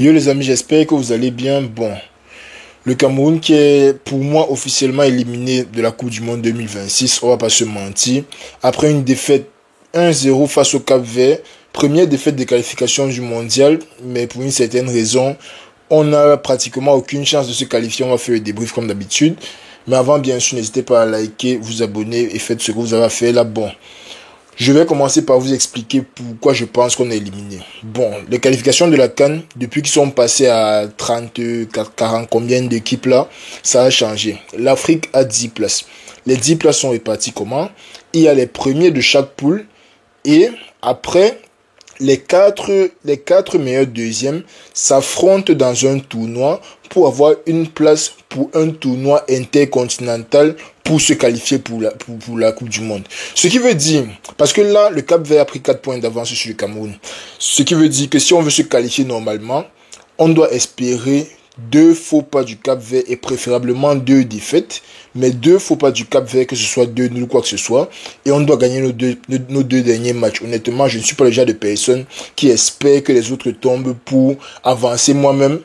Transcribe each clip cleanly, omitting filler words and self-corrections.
Yo les amis, j'espère que vous allez bien. Bon, le Cameroun qui est pour moi officiellement éliminé de la Coupe du Monde 2026, on va pas se mentir. Après une défaite 1-0 face au Cap-Vert, première défaite de qualification du mondial, mais pour une certaine raison, on n'a pratiquement aucune chance de se qualifier. On va faire le débrief comme d'habitude. Mais avant, bien sûr, n'hésitez pas à liker, vous abonner et faites ce que vous avez à faire là. Bon, je vais commencer par vous expliquer pourquoi je pense qu'on est éliminé. Bon, les qualifications de la CAN, depuis qu'ils sont passés à 30, 40, combien d'équipes là, ça a changé. L'Afrique a 10 places. Les 10 places sont réparties comment? Il y a les premiers de chaque poule et après, les quatre meilleurs deuxièmes s'affrontent dans un tournoi pour avoir une place pour un tournoi intercontinental pour se qualifier pour la Coupe du Monde. Ce qui veut dire, parce que là, le Cap-Vert a pris 4 points d'avance sur le Cameroun. Ce qui veut dire que si on veut se qualifier normalement, on doit espérer 2 faux pas du Cap-Vert et préférablement 2 défaites, mais 2 faux pas du Cap-Vert, que ce soit 2-0 ou quoi que ce soit, et on doit gagner nos deux derniers matchs. Honnêtement, je ne suis pas le genre de personne qui espère que les autres tombent pour avancer moi-même.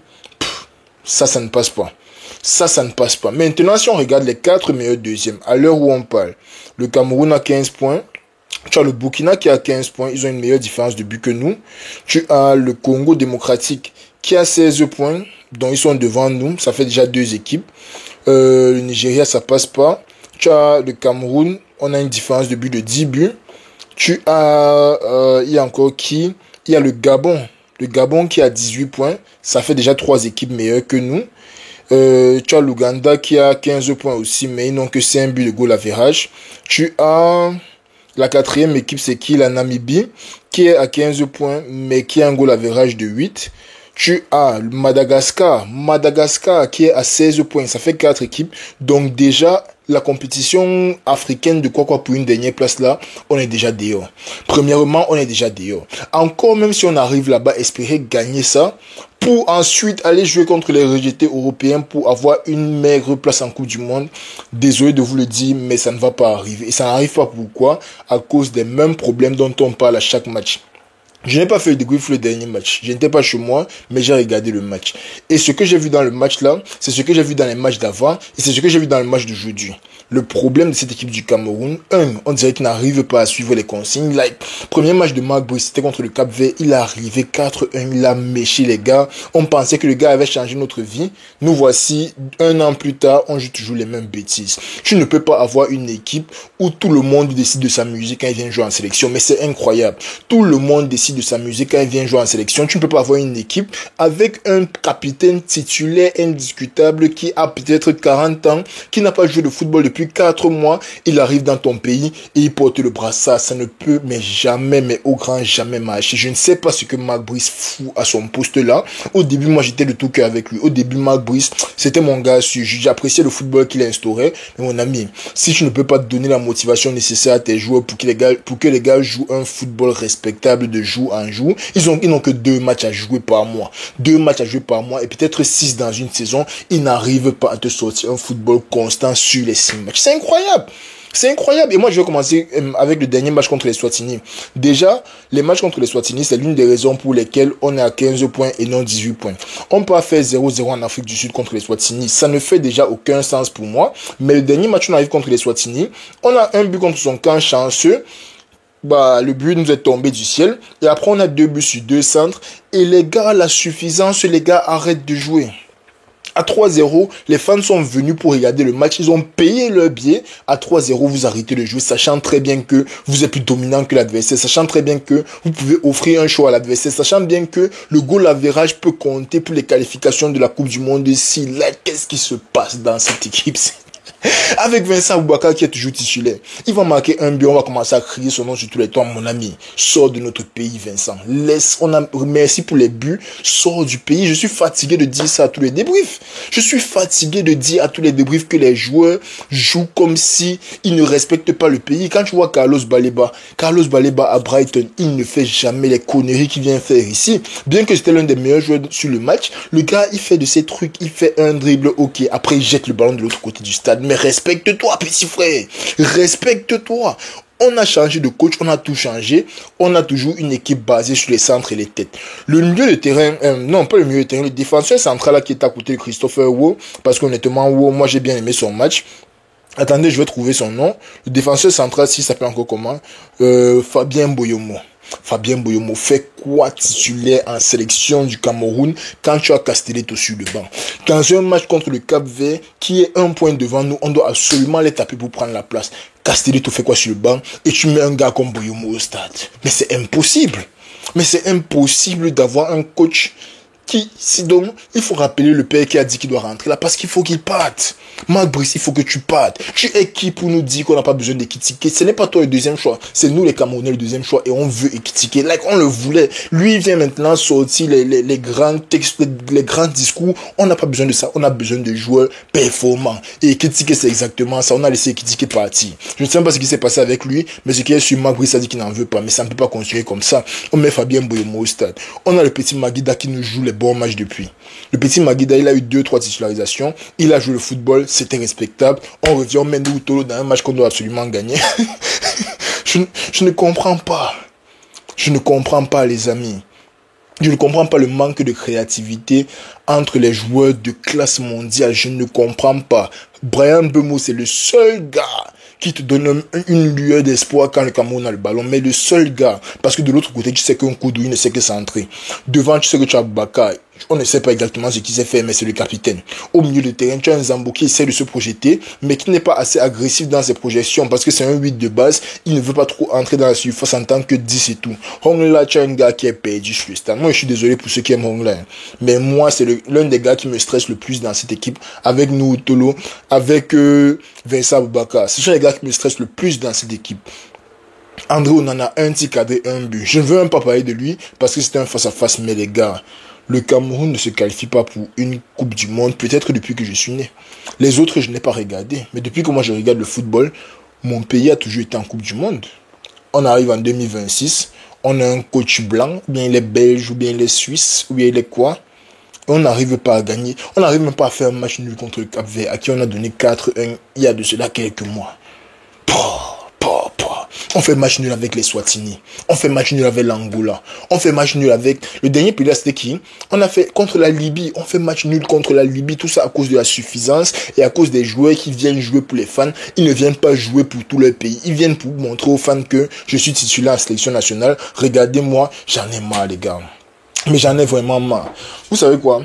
Ça ne passe pas. Ça ne passe pas. Maintenant, si on regarde les 4 meilleurs deuxièmes, à l'heure où on parle, le Cameroun a 15 points, tu as le Burkina qui a 15 points, ils ont une meilleure différence de but que nous. Tu as le Congo démocratique qui a 16 points, donc ils sont devant nous, ça fait déjà 2 équipes. Le Nigeria, ça passe pas. Tu as le Cameroun, on a une différence de but de 10 buts. Tu as, il y a encore qui? Il y a le Gabon. Le Gabon qui a 18 points, ça fait déjà 3 équipes meilleures que nous. Tu as l'Ouganda qui a 15 points aussi, mais ils n'ont que 5 buts de goal average. Tu as la 4e équipe, c'est qui? La Namibie, qui est à 15 points, mais qui a un goal average de 8. Tu as Madagascar qui est à 16 points, ça fait 4 équipes. Donc déjà, la compétition africaine de quoi pour une dernière place là, on est déjà dehors. Premièrement, on est déjà dehors. Encore même si on arrive là-bas, espérer gagner ça, pour ensuite aller jouer contre les rejetés européens pour avoir une maigre place en Coupe du Monde. Désolé de vous le dire, mais ça ne va pas arriver. Et ça n'arrive pas pourquoi? À cause des mêmes problèmes dont on parle à chaque match. Je n'ai pas fait le débrief le dernier match. Je n'étais pas chez moi, mais j'ai regardé le match. Et ce que j'ai vu dans le match là, c'est ce que j'ai vu dans les matchs d'avant, et c'est ce que j'ai vu dans le match d'aujourd'hui. Le problème de cette équipe du Cameroun, on dirait qu'il n'arrive pas à suivre les consignes. Premier match de Marc Brice, c'était contre le Cap-Vert, il est arrivé 4-1, il a méché les gars. On pensait que le gars avait changé notre vie. Nous voici, 1 an plus tard, on joue toujours les mêmes bêtises. Tu ne peux pas avoir une équipe où tout le monde décide de s'amuser quand il vient jouer en sélection, mais c'est incroyable. Tout le monde décide de s'amuser quand il vient jouer en sélection. Tu ne peux pas avoir une équipe avec un capitaine titulaire indiscutable qui a peut-être 40 ans, qui n'a pas joué de football depuis 4 mois. Il arrive dans ton pays et il porte le brassard. Ça ne peut mais jamais, mais au grand jamais marcher. Je ne sais pas ce que Marc Brice fout à son poste là. Au début, moi j'étais de tout cœur avec lui. Au début, Marc Brice, c'était mon gars. J'appréciais le football qu'il a instauré. Mais mon ami, si tu ne peux pas donner la motivation nécessaire à tes joueurs pour que les gars jouent un football respectable de jour en jour, ils n'ont que 2 matchs à jouer par mois. 2 matchs à jouer par mois et peut-être 6 dans une saison. Ils n'arrivent pas à te sortir un football constant sur les 6 matchs. C'est incroyable. C'est incroyable. Et moi, je vais commencer avec le dernier match contre les Swatini. Déjà, les matchs contre les Swatini, c'est l'une des raisons pour lesquelles on est à 15 points et non 18 points. On peut faire 0-0 en Afrique du Sud contre les Swatini. Ça ne fait déjà aucun sens pour moi. Mais le dernier match, on arrive contre les Swatini. On a un but contre son camp chanceux. Le but nous est tombé du ciel. Et après, on a 2 buts sur 2 centres. Et les gars, la suffisance, les gars arrêtent de jouer. À 3-0, les fans sont venus pour regarder le match. Ils ont payé leur billet. À 3-0, vous arrêtez de jouer, sachant très bien que vous êtes plus dominant que l'adversaire, sachant très bien que vous pouvez offrir un choix à l'adversaire, sachant bien que le goal average peut compter pour les qualifications de la Coupe du Monde. Ici, là, qu'est-ce qui se passe dans cette équipe? Avec Vincent Aboubakar qui est toujours titulaire, il va marquer un but, on va commencer à crier son nom sur tous les toits. Mon ami, sors de notre pays, Vincent. Merci pour les buts, sors du pays. Je suis fatigué de dire ça à tous les débriefs. Je suis fatigué de dire à tous les débriefs que les joueurs jouent comme si ils ne respectent pas le pays. Quand tu vois Carlos Baleba à Brighton, il ne fait jamais les conneries qu'il vient faire ici. Bien que c'était l'un des meilleurs joueurs sur le match, le gars, il fait de ces trucs, il fait un dribble, ok, après il jette le ballon de l'autre côté du stade. Mais respecte-toi, petit frère. Respecte-toi. On a changé de coach, on a tout changé. On a toujours une équipe basée sur les centres et les têtes. Le milieu de terrain, non, pas le milieu de terrain, le défenseur central là, qui est à côté de Christopher Wo, parce qu'honnêtement, Wo, moi j'ai bien aimé son match. Attendez, je vais trouver son nom. Le défenseur central, s'il s'appelle encore comment, Fabien Boyomo. Fabien Boyomo fait quoi titulaire en sélection du Cameroun quand tu as Castelletto sur le banc? Dans un match contre le Cap-Vert, qui est un point devant nous, on doit absolument les taper pour prendre la place. Castelletto fait quoi sur le banc? Et tu mets un gars comme Boyomo au stade. Mais c'est impossible. Mais c'est impossible d'avoir un coach qui, si donc, il faut rappeler le père qui a dit qu'il doit rentrer là parce qu'il faut qu'il parte. Marc Brice, il faut que tu partes. Tu es qui pour nous dire qu'on n'a pas besoin d'Ekitike? Ce n'est pas toi le deuxième choix. C'est nous les Camerounais le deuxième choix et on veut Ekitike. Like, on le voulait. Lui, il vient maintenant sortir les grands textes, les grands discours. On n'a pas besoin de ça. On a besoin de joueurs performants. Et Ekitike, c'est exactement ça. On a laissé Ekitike partir. Je ne sais pas ce qui s'est passé avec lui, mais ce qui est sur Marc Brice a dit qu'il n'en veut pas. Mais ça ne peut pas continuer comme ça. On met Fabien Boyomo au stade. On a le petit Maguida qui nous joue les bons matchs depuis. Le petit Maguida, il a eu 2-3 titularisations. Il a joué le football. C'était respectable. On revient, on met nous Tolo dans un match qu'on doit absolument gagner. je ne comprends pas. Je ne comprends pas, les amis. Je ne comprends pas le manque de créativité entre les joueurs de classe mondiale. Je ne comprends pas. Bryan Mbeumo, c'est le seul gars qui te donne une lueur d'espoir quand le Cameroun a le ballon, mais le seul gars, parce que de l'autre côté, tu sais qu'un Koudou, il ne sait que centrer. Devant, tu sais que tu as Baka, on ne sait pas exactement ce qu'il sait faire, mais c'est le capitaine. Au milieu de terrain, tu as un Zambo qui essaie de se projeter, mais qui n'est pas assez agressif dans ses projections, parce que c'est un 8 de base, il ne veut pas trop entrer dans la surface en tant que 10 et tout. Hongla, tu as un gars qui est perdu sur le stade. Moi, je suis désolé pour ceux qui aiment Hongla, mais moi, c'est l'un des gars qui me stresse le plus dans cette équipe, avec nous, Tolo, avec Vincent Boubacar. Ce sont les gars qui me stressent le plus dans cette équipe. André Onana, un tir cadré, un but. Je ne veux même pas parler de lui, parce que c'était un face-à-face, mais les gars, le Cameroun ne se qualifie pas pour une Coupe du Monde, peut-être depuis que je suis né. Les autres, je n'ai pas regardé. Mais depuis que moi je regarde le football, mon pays a toujours été en Coupe du Monde. On arrive en 2026, on a un coach blanc, ou bien il est belge, ou bien il est suisse, ou bien il est quoi. On n'arrive pas à gagner. On n'arrive même pas à faire un match nul contre le Cap-Vert, à qui on a donné 4-1 il y a de cela quelques mois. On fait match nul avec les Swatini. On fait match nul avec l'Angola. On fait match nul avec... Le dernier pilote, c'était qui? On a fait contre la Libye. On fait match nul contre la Libye. Tout ça à cause de la suffisance et à cause des joueurs qui viennent jouer pour les fans. Ils ne viennent pas jouer pour tout le pays. Ils viennent pour montrer aux fans que je suis titulaire en sélection nationale. Regardez-moi, j'en ai marre, les gars. Mais j'en ai vraiment marre. Vous savez quoi?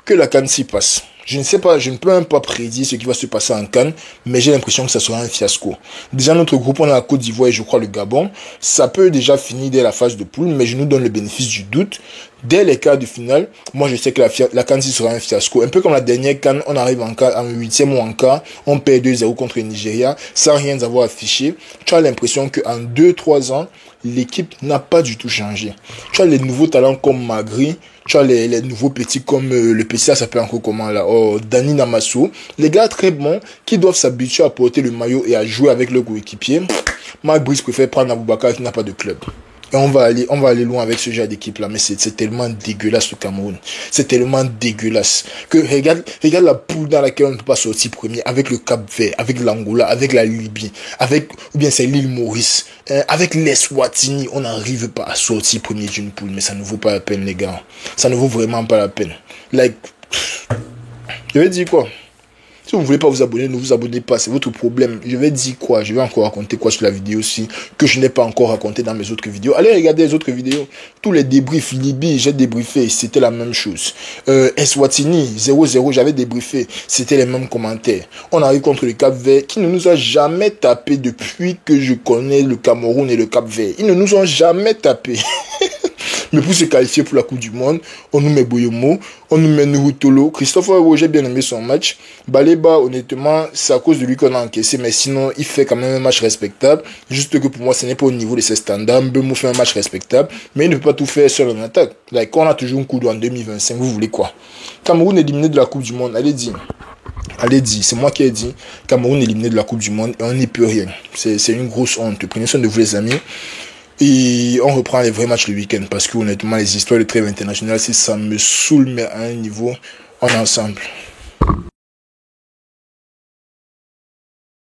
Que la CAN s'y passe. Je ne sais pas, je ne peux même pas prédire ce qui va se passer en CAN, mais j'ai l'impression que ça sera un fiasco. Déjà, notre groupe, on a la Côte d'Ivoire et je crois le Gabon. Ça peut déjà finir dès la phase de poule, mais je nous donne le bénéfice du doute. Dès les quarts de finale, moi je sais que la CAN sera un fiasco. Un peu comme la dernière CAN, on arrive en huitième ou en quart, on perd 2-0 contre le Nigeria, sans rien avoir affiché. Tu as l'impression qu'en 2-3 ans, l'équipe n'a pas du tout changé. Tu as les nouveaux talents comme Magri, tu as les nouveaux petits comme le petit, ça s'appelle encore comment là, Dani Namasso. Les gars très bons qui doivent s'habituer à porter le maillot et à jouer avec leur coéquipier. Marc Brice préfère prendre Aboubakar qui n'a pas de club. Et on va aller loin avec ce genre d'équipe là, mais c'est tellement dégueulasse le Cameroun. C'est tellement dégueulasse que regarde la poule dans laquelle on ne peut pas sortir premier, avec le Cap-Vert, avec l'Angola, avec la Libye, ou bien c'est l'île Maurice, avec les Swatini, on n'arrive pas à sortir premier d'une poule, mais ça ne vaut pas la peine les gars. Ça ne vaut vraiment pas la peine. Like, je vais dire quoi? Si vous ne voulez pas vous abonner, ne vous abonnez pas, c'est votre problème. Je vais dire quoi? Je vais encore raconter quoi sur la vidéo aussi, que je n'ai pas encore raconté dans mes autres vidéos. Allez regarder les autres vidéos. Tous les débriefs, Libye, j'ai débriefé, c'était la même chose. Eswatini, 0-0, j'avais débriefé, c'était les mêmes commentaires. On arrive contre le Cap-Vert, qui ne nous a jamais tapé depuis que je connais le Cameroun et le Cap-Vert. Ils ne nous ont jamais tapé. Mais pour se qualifier pour la Coupe du Monde, on nous met Boyomo, on nous met Nuhutolo. Christopher Wo, j'ai bien aimé son match. Baleba, honnêtement, c'est à cause de lui qu'on a encaissé, mais sinon, il fait quand même un match respectable. Juste que pour moi, ce n'est pas au niveau de ses standards. Mbeumo fait un match respectable, mais il ne peut pas tout faire seul en attaque. Like, on a toujours un coup en 2025, vous voulez quoi? Cameroun éliminé de la Coupe du Monde, allez-y, c'est moi qui ai dit. Cameroun éliminé de la Coupe du Monde et on n'y peut rien. C'est une grosse honte. Prenez soin de vous, les amis. Et on reprend les vrais matchs le week-end parce que honnêtement les histoires de trêve internationale, si ça me saoule mais à un niveau, on est ensemble.